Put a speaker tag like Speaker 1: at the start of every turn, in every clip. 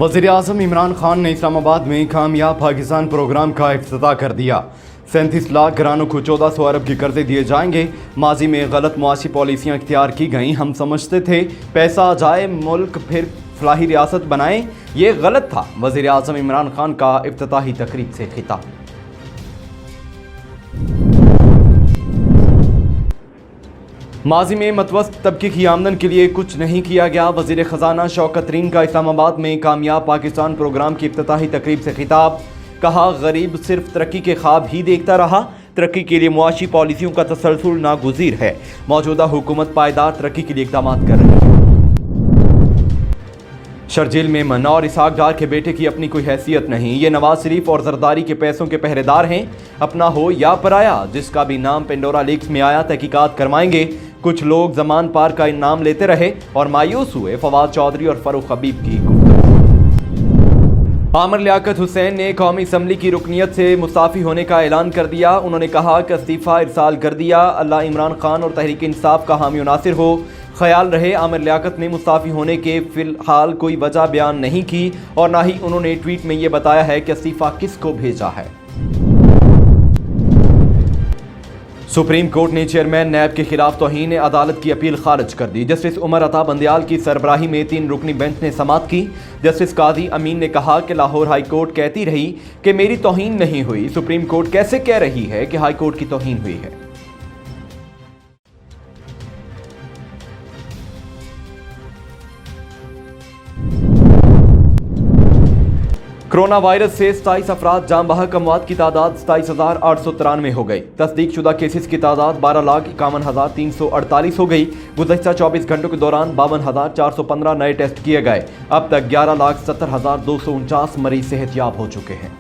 Speaker 1: वज़ीर आज़म इमरान खान ने इस्लामाबाद में कामयाब पाकिस्तान प्रोग्राम का इफ्तिताह कर दिया। 37 लाख घरानों को 1400 अरब के कर्जे दिए जाएंगे। माजी में गलत मुआशी पॉलिसियाँ इख्तियार की गईं। हम समझते थे पैसा आ जाए मुल्क फिर फलाही रियासत बनाएं, ये गलत था। वज़ीर आज़म इमरान खान का इफ्तिताही तकरीब से खिताब। माजी में मतवस्त तबके की आमदन के लिए कुछ नहीं किया गया। वज़ीर ख़जाना शौकत तरीन का इस्लामाबाद में कामयाब पाकिस्तान प्रोग्राम की इफ्तिताही तकरीब से खिताब। कहा, गरीब सिर्फ तरक्की के ख्वाब ही देखता रहा, तरक्की के लिए मुआशी पॉलिसियों का तसलसल नागुज़ीर है। मौजूदा हुकूमत पायदार तरक्की के लिए इक़दाम कर रही है। शर्जील मेमन और इसहाक डार के बेटे की अपनी कोई हैसियत नहीं, ये नवाज शरीफ और जरदारी के पैसों के पहरेदार हैं, अपना हो या पराया। जिसका भी नाम पेंडोरा लीक्स में आया तहकीकात करवाएंगे। कुछ लोग जमान पार का इनाम लेते रहे और मायूस हुए। फवाद चौधरी और फरूख हबीब की आमिर लियाकत हुसैन ने कौमी असम्बली की रुकनियत से मुस्ताफ़ी होने का ऐलान कर दिया। उन्होंने कहा कि इस्तीफ़ा इरसाल कर दिया। अल्लाह इमरान खान और तहरीक इंसाफ का हामी नासिर हो। ख्याल रहे, आमिर लियाकत ने मुस्ताफ़ी होने के फ़िलहाल कोई वजह बयान नहीं की और ना ही उन्होंने ट्वीट में ये बताया है कि इस्तीफ़ा किसको भेजा है। सुप्रीम कोर्ट ने चेयरमैन नैब के खिलाफ तौहीन अदालत की अपील खारिज कर दी। जस्टिस उमर अता बंदियाल की सरबराही में 3 रुकनी बेंच ने समाअत की। जस्टिस काजी अमीन ने कहा कि लाहौर हाई कोर्ट कहती रही कि मेरी तौहीन नहीं हुई। सुप्रीम कोर्ट कैसे कह रही है कि हाई कोर्ट की तौहीन हुई है। कोरोना वायरस से 27 अफराद जाम बहक, अमवात की तादाद 27,893 हो गई। तस्दीक शुदा केसेस की तादाद 12,51,348 हो गई। गुज़श्ता 24 घंटों के दौरान 52,415 नए टेस्ट किए गए। अब तक 11,70,249 मरीज सेहतयाब हो चुके हैं।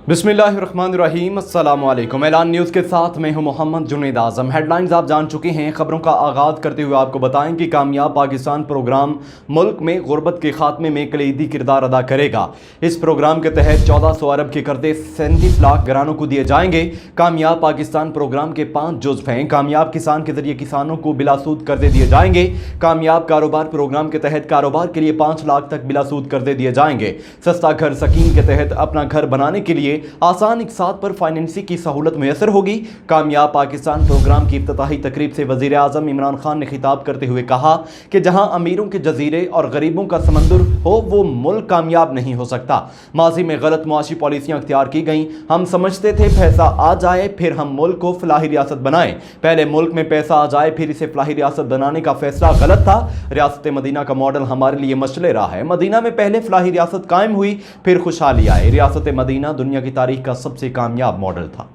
Speaker 1: बिस्मिल्लाहिर्रहमानिर्रहीम, अस्सलामु अलैकुम। ऐलान न्यूज़ के साथ मैं हूं मोहम्मद जुनैद आज़म। हेडलाइंस आप जान चुके हैं। खबरों का आगाज़ करते हुए आपको बताएं कि कामयाब पाकिस्तान प्रोग्राम मुल्क में गुर्बत के खात्मे में कलीदी किरदार अदा करेगा। इस प्रोग्राम के तहत 1400 अरब के कर्जे 37 लाख घरानों को दिए जाएंगे। कामयाब पाकिस्तान प्रोग्राम के 5 जुज़्व हैं। कामयाब किसान के जरिए किसानों को बिलासूद कर्जे दिए जाएंगे। कामयाब कारोबार प्रोग्राम के तहत कारोबार के लिए 5 लाख तक बिलासूद कर्जे दिए जाएंगे। सस्ता घर स्कीम के तहत अपना घर बनाने के लिए आसान इकसात पर फाइनेंसिंग की सहूलत मुयसर होगी। कामयाब पाकिस्तान प्रोग्राम की इफ्तिताही तकरीब से वज़ीर आज़म इमरान खान ने खिताब करते हुए कहा कि जहां अमीरों के जजीरे और गरीबों का समंदर हो वो मुल्क कामयाब नहीं हो सकता। माजी में गलत मुआशी पॉलिसियाँ इख्तियार की गईं। हम समझते थे पैसा आ जाए फिर हम मुल्क को फलाही रियासत बनाएं। पहले मुल्क में पैसा आ जाए फिर इसे फलाही रियासत बनाने का फैसला गलत था। रियासत मदीना का मॉडल हमारे लिए मशले रहा है। मदीना में पहले फलाही रियासत कायम हुई फिर खुशहाली आई। रियासत मदीना दुनिया की तारीख का सबसे कामयाब मॉडल था।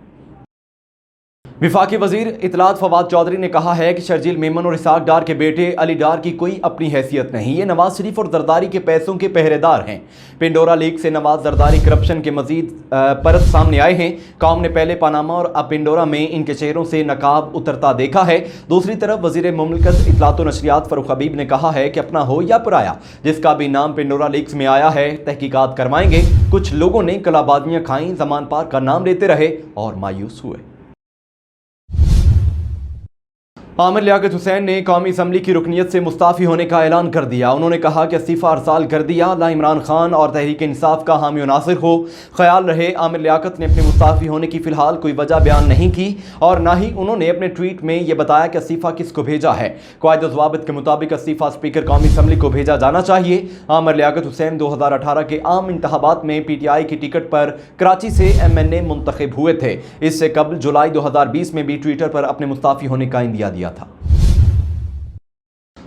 Speaker 1: विफाकी वजीर इतलात फवाद चौधरी ने कहा है कि शर्जील मेमन और इसहाक डार के बेटे अली डार की कोई अपनी हैसियत नहीं, ये नवाज शरीफ और जरदारी के पैसों के पहरेदार हैं। पेंडोरा लीक से नवाज जरदारी करप्शन के मजीद परत सामने आए हैं। कौम ने पहले पनामा और अब पेंडोरा में इनके चेहरों से नकाब उतरता देखा है। दूसरी तरफ वजीर मुमलिकत इतलात व नशरियात फरूख हबीब ने कहा है कि अपना हो या पराया, जिसका भी नाम पेंडोरा लीक्स में आया है तहकीकात करवाएंगे। कुछ लोगों ने कलाबाजियां खाई, जमान पार का नाम लेते रहे और मायूस हुए। आमिर लियाकत हुसैन ने कौमी असम्बली की रुकनियत से मुस्ताफ़ी होने का ऐलान कर दिया। उन्होंने कहा कि इस्तीफ़ा इरसाल कर दिया। अल्लाह इमरान खान और तहरीक इंसाफ का हामी नासिर हो। ख्याल रहे, आमिर लियाकत ने अपने मुस्ताफ़ी होने की फ़िलहाल कोई वजह बयान नहीं की और ना ही उन्होंने अपने ट्वीट में ये बताया कि इस्तीफ़ा किसको भेजा है। क़वाइद व ज़वाबित के मुताबिक इस्तीफ़ा स्पीकर कौमी असम्बली को भेजा जाना चाहिए। आमिर लियाकत हुसैन 2018 के आम इंतखाबात में PTI की टिकट पर कराची से MNA मुंतखब हुए थे। इससे कबल जुलाई 2020 में भी ट्विटर पर अपने मुस्ताफ़ी होने का इंदिया दिया था।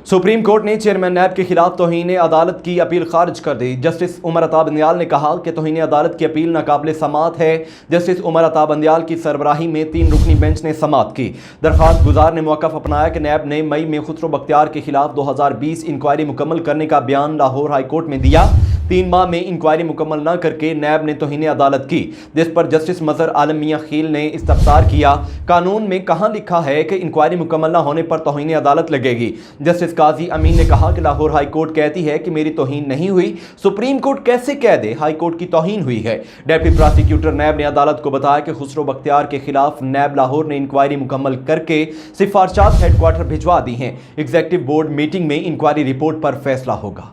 Speaker 1: सुप्रीम कोर्ट ने चेयरमैन नैब के खिलाफ तौहीन अदालत की अपील खारिज कर दी। जस्टिस उमर अता बंदियाल ने कहा कि तौहीन अदालत की अपील नाकाबिल समाअत है। जस्टिस उमर अता बंदियाल की सरबराही में 3 रुकनी बेंच ने समाअत की। दरख्वास्त गुजार ने मौक़िफ़ अपनाया कि नैब ने मई में खुसरो बख्तियार के खिलाफ 2020 इंक्वायरी मुकम्मल करने का बयान लाहौर हाई कोर्ट में दिया। 3 माह में इंक्वायरी मुकम्मल न करके नैब ने तौहीन अदालत की, जिस पर जस्टिस मजहर आलम मियां खील ने इस्तफसार किया। कानून में कहां लिखा है कि इंक्वायरी मुकम्मल न होने पर तौहीन अदालत लगेगी। जस्टिस काजी अमीन ने कहा कि लाहौर हाई कोर्ट कहती है कि मेरी तौहीन नहीं हुई, सुप्रीम कोर्ट कैसे कह दे हाई कोर्ट की तौहीन हुई है। डेप्टी प्रोसिक्यूटर नैब ने अदालत को बताया कि खुसरो बख्तियार के खिलाफ नैब लाहौर ने इंक्वायरी मुकम्मल करके सिफारिशात हेडक्वार्टर भिजवा दी हैं। एग्जीक्यूटिव बोर्ड मीटिंग में इंक्वायरी रिपोर्ट पर फैसला होगा।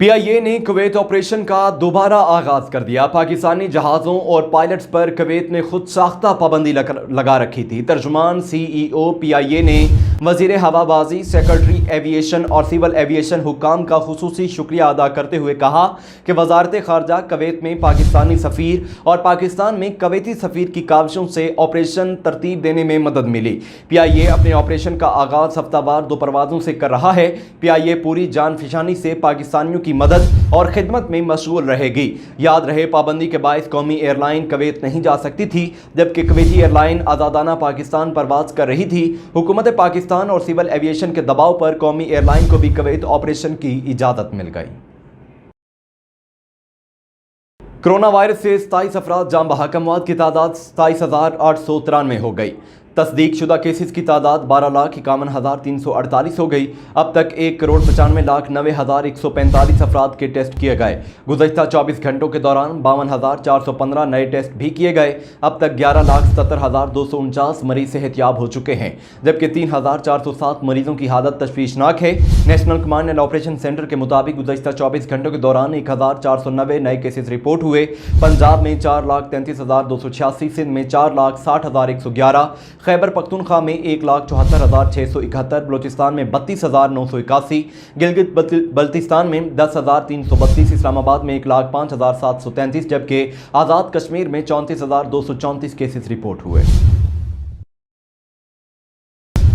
Speaker 1: PIA ने कुवैत ऑपरेशन का दोबारा आगाज कर दिया। पाकिस्तानी जहाज़ों और पायलट्स पर कुवैत ने खुद साख्ता पाबंदी लगा रखी थी। तर्जुमान CEO PIA ने वजीर हवाबाजी, सेक्रेटरी एविएशन और सिविल एविएशन हुक्काम का खुसूसी शुक्रिया अदा करते हुए कहा कि वजारत खारजा कुवैत में पाकिस्तानी सफ़ीर और पाकिस्तान में कुवैती सफ़ीर की काविशों से ऑपरेशन तरतीब देने में मदद मिली। PIA अपने ऑपरेशन का आगाज हफ्तावार 2 परवाज़ों से कर रहा है। PIA पूरी जान फिशानी से पाकिस्तानियों की मदद और खिदमत में मशगूल रहेगी। याद रहे, पाबंदी के बायस कौमी एयरलाइन कुवैत नहीं जा सकती थी, जबकि कुवैती एयरलाइन आज़ादाना पाकिस्तान परवाज कर रही थी। हुकूमत पाकिस्तान और सिविल एविएशन के दबाव पर कौमी एयरलाइन को भी कुवैत ऑपरेशन की इजाज़त मिल गई। कोरोना वायरस से 27 अफराद जान बहक, अमवात की तादाद 27,893 हो गई। तस्दीक शुदा केसेस की तादाद 12,51,348 हो गई। अब तक 1,95,90,145 अफराद के टेस्ट किए गए। गुज़श्ता 24 घंटों के दौरान 52,415 नए टेस्ट भी किए गए। अब तक 11,77,249 मरीज सेहतयाब हो चुके हैं, जबकि 3,407 मरीजों की हालत तशवीशनाक है। National command and operation centre के मुताबिक गुज़श्ता 24 घंटों के दौरान 1,490 नए केसेस रिपोर्ट हुए। पंजाब में 4,33,286, सिंध में 4,60,111, खैबर पख्तूनख्वा में 1,74,671, बलोचिस्तान में 32,981, गिलगित बल्तिस्तान में 10,332, इस्लामाबाद में 1,05,733, जबकि आज़ाद कश्मीर में 34,234 केसेस रिपोर्ट हुए।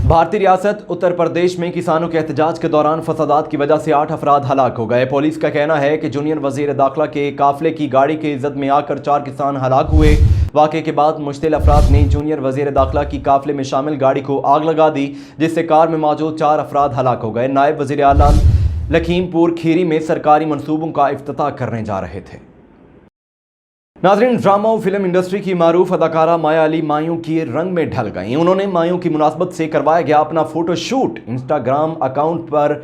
Speaker 1: भारतीय रियासत उत्तर प्रदेश में किसानों के एहतजाज के दौरान फसादात की वजह से 8 अफराद हलाक हो गए। पुलिस का कहना है कि जूनियर वजीर दाखिला के काफिले की गाड़ी के इज्जत में आकर 4 किसान हलाक हुए। वाक़े के बाद मुश्तिल अफराद ने जूनियर वजीर दाखिला की काफिले में शामिल गाड़ी को आग लगा दी, जिससे कार में मौजूद 4 अफराद हलाक हो गए। नायब वजीर आला लखीमपुर खीरी में सरकारी मंसूबों का इफ्तिताह करने जा रहे थे। नाज़रीन, ड्रामा और फिल्म इंडस्ट्री की मारूफ अदाकारा माया अली मायूं के रंग में ढल गई। उन्होंने मायूं की मुनासबत से करवाया गया अपना फोटोशूट इंस्टाग्राम अकाउंट पर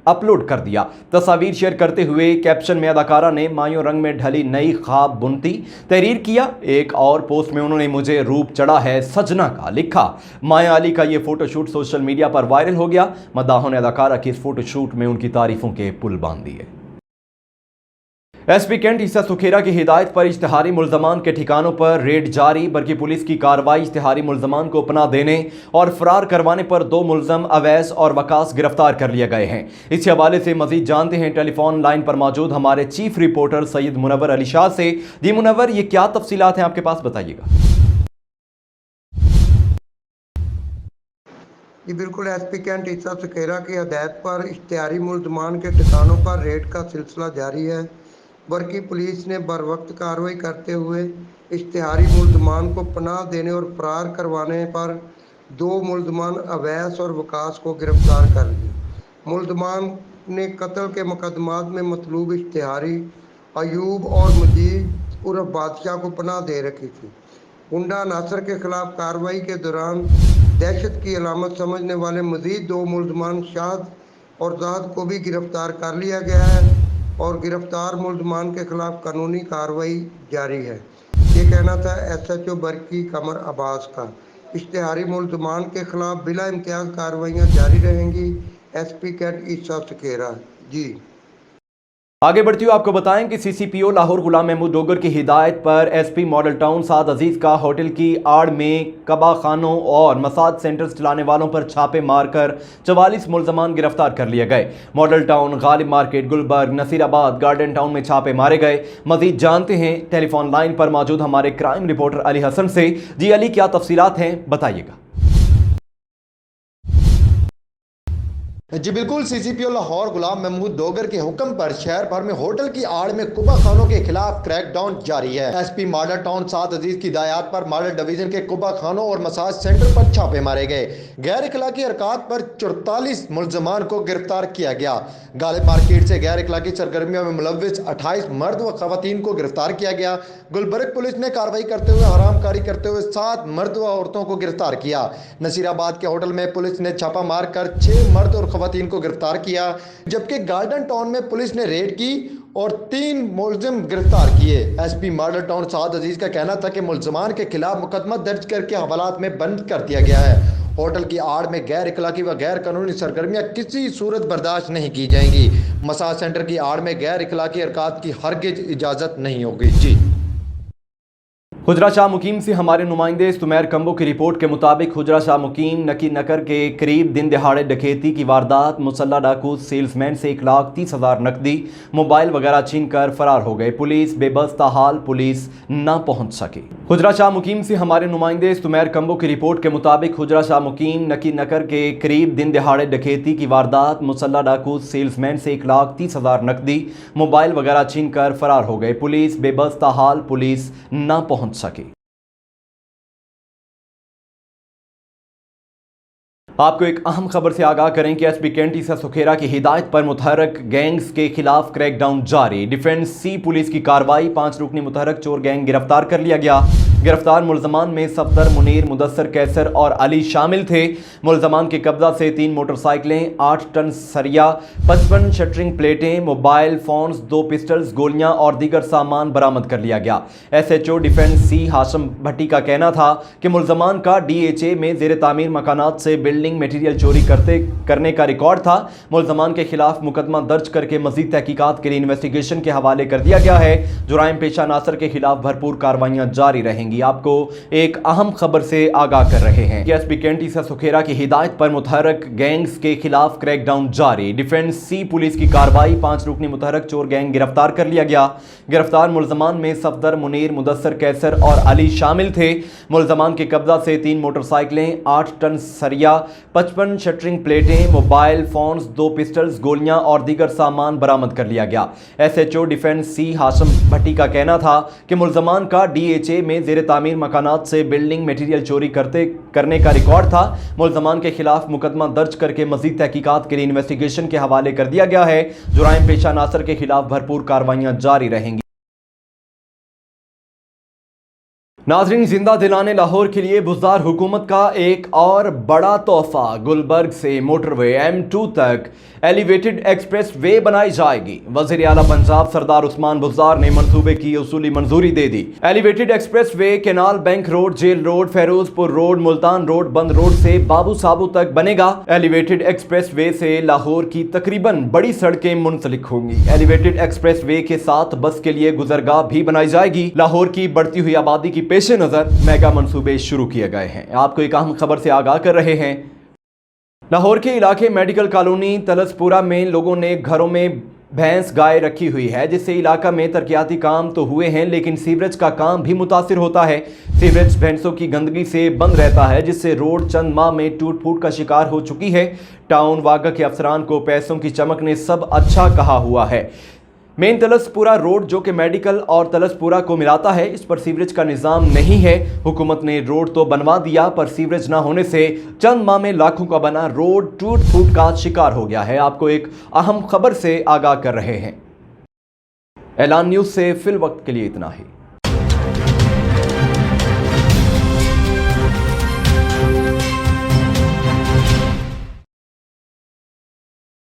Speaker 1: अपलोड कर दिया। तस्वीर शेयर करते हुए कैप्शन में अदाकारा ने मायूं रंग में ढली नई ख्वाब बुनती तहरीर किया। एक और पोस्ट में उन्होंने मुझे रूप चढ़ा है सजना का लिखा। माया अली का ये फोटोशूट सोशल मीडिया पर वायरल हो गया। मद्दाहों ने अदाकारा के इस फोटोशूट में उनकी तारीफों के पुल बांध दिए। SP कैंट ईसा सुखेरा की हिदायत पर इश्तिहारी मुल्ज़मान के ठिकानों पर रेड जारी। बल्कि पुलिस की कार्रवाई इश्तिहारी मुल्ज़मान को पनाह देने और फरार करवाने पर 2 मुल्ज़म अवैस और वकास गिरफ्तार कर लिए गए हैं। इस हवाले से मजीद जानते हैं टेलीफोन लाइन पर मौजूद हमारे चीफ रिपोर्टर सैयद मुनव्वर अली शाह से। जी मुनव्वर, ये क्या तफसीलात हैं आपके पास, बताइएगा।
Speaker 2: जी बिल्कुल, SP कैंट ईसा सुखेरा की हिदायत पर इश्तिहारी मुल्ज़मान के ठिकानों पर रेड का सिलसिला जारी है। बरकी पुलिस ने बर वक्त कार्रवाई करते हुए इश्तिहारी मुल्ज़मान को पनाह देने और फरार करवाने पर 2 मुल्ज़मान अवैस और वकास को गिरफ्तार कर लिया। मुल्ज़मान ने कत्ल के मुकदमात में मतलूब इश्तिहारी अयूब और मजीद उर्फ बादशाह को पनाह दे रखी थी। गुंडा नासर के खिलाफ कार्रवाई के दौरान दहशत की अलामत समझने वाले मजीद 2 मुल्ज़मान शाद और जाद को भी गिरफ्तार कर लिया गया है और गिरफ्तार मुल्ज़मान के खिलाफ कानूनी कार्रवाई जारी है। ये कहना था SHO बरकी कमर अब्बास का। इश्तिहारी मुल्ज़मान के खिलाफ बिला इम्तियाज़ कार्रवाइयाँ जारी रहेंगी। SP कैंट ईसा सुखेरा। जी
Speaker 1: आगे बढ़ती हुई आपको बताएं कि CCPO लाहौर गुलाम महमूद डोगर की हिदायत पर SP मॉडल टाउन साद अजीज का होटल की आड़ में कबा खानों और मसाज सेंटर्स चलाने वालों पर छापे मारकर 44 मुल्ज़मान गिरफ्तार कर लिए गए। मॉडल टाउन, गालिब मार्केट, गुलबर्ग, नसीराबाद, गार्डन टाउन में छापे मारे गए। मजीद जानते हैं टेलीफोन लाइन पर मौजूद हमारे क्राइम रिपोर्टर अली हसन से। जी अली, क्या तफसीलात हैं, बताइएगा।
Speaker 3: جی بالکل، سی سی پی او لاہور غلام محمود دوگر کے حکم پر شہر بھر میں ہوٹل کی آڑ میں کبا خانوں کے خلاف کریک ڈاؤن جاری ہے۔ ایس پی ماڈل ٹاؤن سعد عزیز کی ہدایات پر ماڈل ڈویژن کے کبا خانوں اور مساج سینٹر پر چھاپے مارے گئے۔ غیر اخلاقی حرکات پر 44 ملزمان کو گرفتار کیا گیا۔ غالب مارکیٹ سے غیر اخلاقی سرگرمیوں میں ملوث 28 مرد و خواتین کو گرفتار کیا گیا۔ گلبرگ پولیس نے کارروائی کرتے ہوئے حرام کاری کرتے ہوئے 7 مرد و عورتوں کو گرفتار کیا۔ نصیر آباد کے ہوٹل میں پولیس نے چھاپا مار کر 6 مرد اور خواتین کو گرفتار کیا، جبکہ گارڈن ٹاؤن میں پولیس نے ریڈ کی اور 3 ملزم گرفتار کیے۔ ایس پی ماڈل ٹاؤن سعد عزیز کا کہنا تھا کہ ملزمان کے خلاف مقدمہ درج کر کے حوالات میں بند کر دیا گیا ہے۔ ہوٹل کی آڑ میں غیر اخلاقی و غیر قانونی سرگرمیاں کسی صورت برداشت نہیں کی جائیں گی۔ مساج سینٹر کی آڑ میں غیر اخلاقی حرکات کی ہرگز اجازت نہیں ہوگی۔ جی
Speaker 1: حجرہ شاہ مقیم سے ہمارے نمائندے سمیر کمبو کی رپورٹ کے مطابق حجرہ شاہ مقیم نکی نکر کے قریب دن دہاڑے ڈکیتی کی واردات مسلح ڈاکو سیلز مین سے 1,30,000 نقدی موبائل وغیرہ چھین کر فرار ہو گئے۔ پولیس بے بس تاحال پولیس نہ پہنچ سکی۔ حجرہ شاہ مقیم سے ہمارے نمائندے سمیر کمبو کی رپورٹ کے مطابق حجرہ شاہ مقیم نکی نکر کے قریب دن دہاڑے ڈکیتی کی واردات مسلح ڈاکو سیلز مین سے 1,30,000 نقدی موبائل وغیرہ چھین کر فرار ہو گئے۔ پولیس بے بس تاحال پولیس نہ پہنچ سکی۔ آپ کو ایک اہم خبر سے آگاہ کریں کہ ایس پی کینٹ عیسیٰ سکھیرا کی ہدایت پر متحرک گینگز کے خلاف کریک ڈاؤن جاری۔ ڈیفنس سی پولیس کی کارروائی، 5 رکنی متحرک چور گینگ گرفتار کر لیا گیا۔ گرفتار ملزمان میں صفدر، منیر، مدثر، کیسر اور علی شامل تھے۔ ملزمان کے قبضہ سے 3 موٹر سائیکلیں، 8 ٹن سریا، 55 شٹرنگ پلیٹیں، موبائل فونز، 2 پسٹلز، گولیاں اور دیگر سامان برآمد کر لیا گیا۔ ایس ایچ او ڈیفنس سی ہاشم بھٹی کا کہنا تھا کہ ملزمان کا ڈی ایچ اے میں زیر تعمیر مکانات سے بلڈنگ میٹیریل چوری کرنے کا ریکارڈ تھا۔ ملزمان کے خلاف مقدمہ درج کر کے مزید تحقیقات کے لیے انویسٹیگیشن کے حوالے کر دیا گیا ہے۔ جرائم پیشہ عناصر کے خلاف بھرپور کارروائیاں جاری رہیں گی۔ آپ کو ایک اہم خبر سے آگاہ کر رہے ہیں کہ ایس پی کینٹ عیسیٰ سکھیرا کی ہدایت پر متحرک گینگز کے خلاف کریک ڈاؤن جاری۔ ڈیفنس سی پولیس کی کارروائی، 5 رکنی متحرک چور گینگ گرفتار کر لیا گیا۔ گرفتار ملزمان میں صفدر، منیر، مدثر، کیسر اور علی شامل تھے۔ ملزمان کے قبضہ سے 3 موٹر سائیکلیں، 8 ٹن سریا، 55 شٹرنگ پلیٹیں، موبائل فونز، 2 پسٹلز، گولیاں اور دیگر سامان برآمد کر لیا گیا۔ ایس ایچ او ڈیفنس سی ہاشم بھٹی کا کہنا تھا کہ ملزمان کا ڈی ایچ اے میں زیر تعمیر مکانات سے بلڈنگ میٹیریل چوری کرنے کا ریکارڈ تھا۔ ملزمان کے خلاف مقدمہ درج کر کے مزید تحقیقات کے لیے انویسٹیگیشن کے حوالے کر دیا گیا ہے۔ جرائم پیشہ عناصر کے خلاف بھرپور کارروائیاں جاری رہیں گی۔ ناظرین، زندہ دلانے لاہور کے لیے بزدار حکومت کا ایک اور بڑا تحفہ۔ گلبرگ سے موٹر وے M2 تک ایلیویٹڈ ایکسپریس وے بنائی جائے گی۔ وزیر اعلیٰ پنجاب سردار عثمان بزدار نے منصوبے کی اصولی منظوری دے دی۔ Elevated expressway canal bank road, jail road, Ferozepur road, Multan road, بند روڈ سے بابو سابو تک بنے گا۔ ایلیویٹڈ ایکسپریس وے سے لاہور کی تقریباً بڑی سڑکیں منسلک ہوں گی۔ ایلیویٹڈ ایکسپریس وے کے ساتھ بس کے لیے گزرگاہ بھی بنائی جائے گی۔ لاہور کی بڑھتی ہوئی آبادی کی پیش نظر میگا منصوبے شروع کیے گئے ہیں۔ آپ کو ایک اہم خبر سے آگاہ کر رہے ہیں۔ لاہور کے علاقے میڈیکل کالونی تلسپورہ میں لوگوں نے گھروں میں بھینس گائے رکھی ہوئی ہے، جس سے علاقہ میں ترقیاتی کام تو ہوئے ہیں لیکن سیوریج کا کام بھی متاثر ہوتا ہے۔ سیوریج بھینسوں کی گندگی سے بند رہتا ہے، جس سے روڈ چند ماہ میں ٹوٹ پھوٹ کا شکار ہو چکی ہے۔ ٹاؤن واگا کے افسران کو پیسوں کی چمک نے سب اچھا کہا ہوا ہے۔ مین تلسپورہ روڈ جو کہ میڈیکل اور تلسپورہ کو ملاتا ہے، اس پر سیوریج کا نظام نہیں ہے۔ حکومت نے روڈ تو بنوا دیا پر سیوریج نہ ہونے سے چند ماہ میں لاکھوں کا بنا روڈ ٹوٹ پھوٹ کا شکار ہو گیا ہے۔ آپ کو ایک اہم خبر سے آگاہ کر رہے ہیں۔ اعلان نیوز سے فی الوقت کے لیے اتنا ہی۔